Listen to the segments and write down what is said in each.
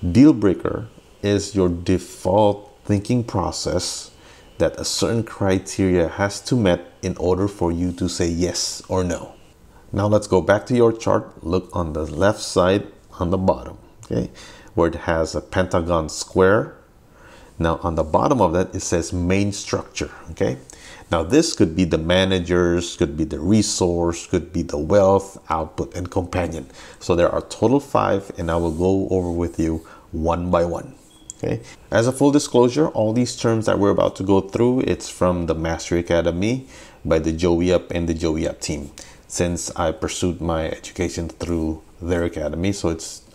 Deal breaker is your default thinking process that a certain criteria has to met in order for you to say yes or no. Now let's go back to your chart. Look on the left side on the bottom, okay, where it has a pentagon square. Now on the bottom of that, it says main structure, okay? Now this could be the managers, could be the resource, could be the wealth, output, and companion. So there are total 5, and I will go over with you one by one, okay? As a full disclosure, all these terms that we're about to go through, it's from the Mastery Academy by the Joey Up and the Joey Up team, since I pursued my education through their academy. So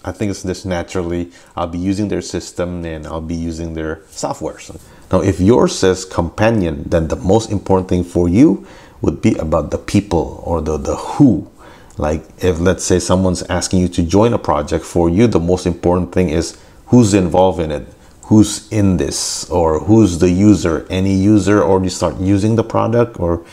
I think it's just naturally, I'll be using their system and I'll be using their software. So now, if yours says companion, then the most important thing for you would be about the people, or the who. Like if, let's say, someone's asking you to join a project, for you, the most important thing is who's involved in it, who's in this, or who's the user, any user, or you start using the product, or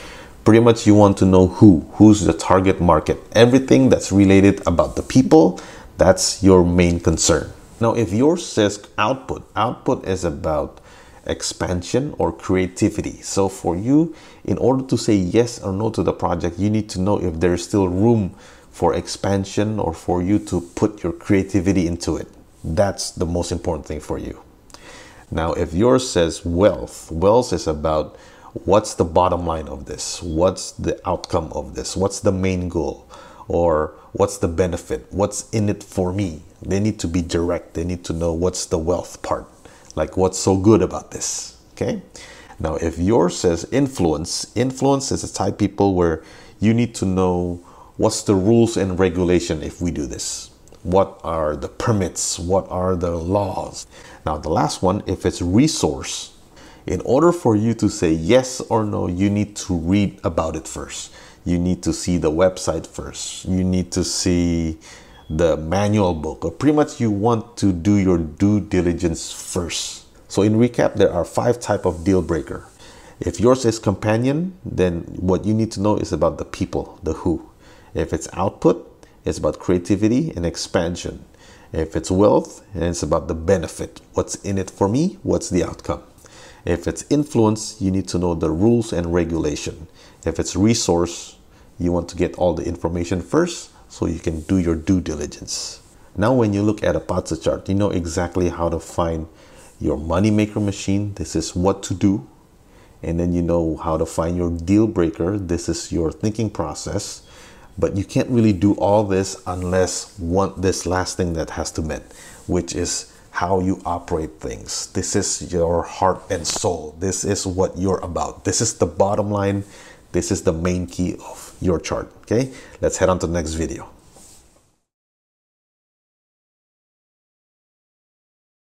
pretty much you want to know who's the target market. Everything that's related about the people, that's your main concern. Now, if yours says output is about expansion or creativity. So for you, in order to say yes or no to the project, you need to know if there's still room for expansion or for you to put your creativity into it. That's the most important thing for you. Now, if yours says wealth is about what's the bottom line of this? What's the outcome of this? What's the main goal? Or what's the benefit? What's in it for me? They need to be direct. They need to know what's the wealth part. Like, what's so good about this? Okay. Now, if yours says influence is the type of people where you need to know what's the rules and regulation if we do this. What are the permits? What are the laws? Now, the last one, if it's resource, in order for you to say yes or no, you need to read about it first. You need to see the website first. You need to see the manual book, or pretty much you want to do your due diligence first. So in recap, there are 5 types of deal breaker. If yours is companion, then what you need to know is about the people, the who. If it's output, it's about creativity and expansion. If it's wealth, and it's about the benefit. What's in it for me? What's the outcome? If it's influence, you need to know the rules and regulation. If it's resource, you want to get all the information first so you can do your due diligence. Now, when you look at a PATSA chart, you know exactly how to find your moneymaker machine. This is what to do. And then you know how to find your deal breaker. This is your thinking process. But you can't really do all this unless this last thing that has to met, which is how you operate things. This is your heart and soul. This is what you're about. This is the bottom line. This is the main key of your chart. Okay, let's head on to the next video.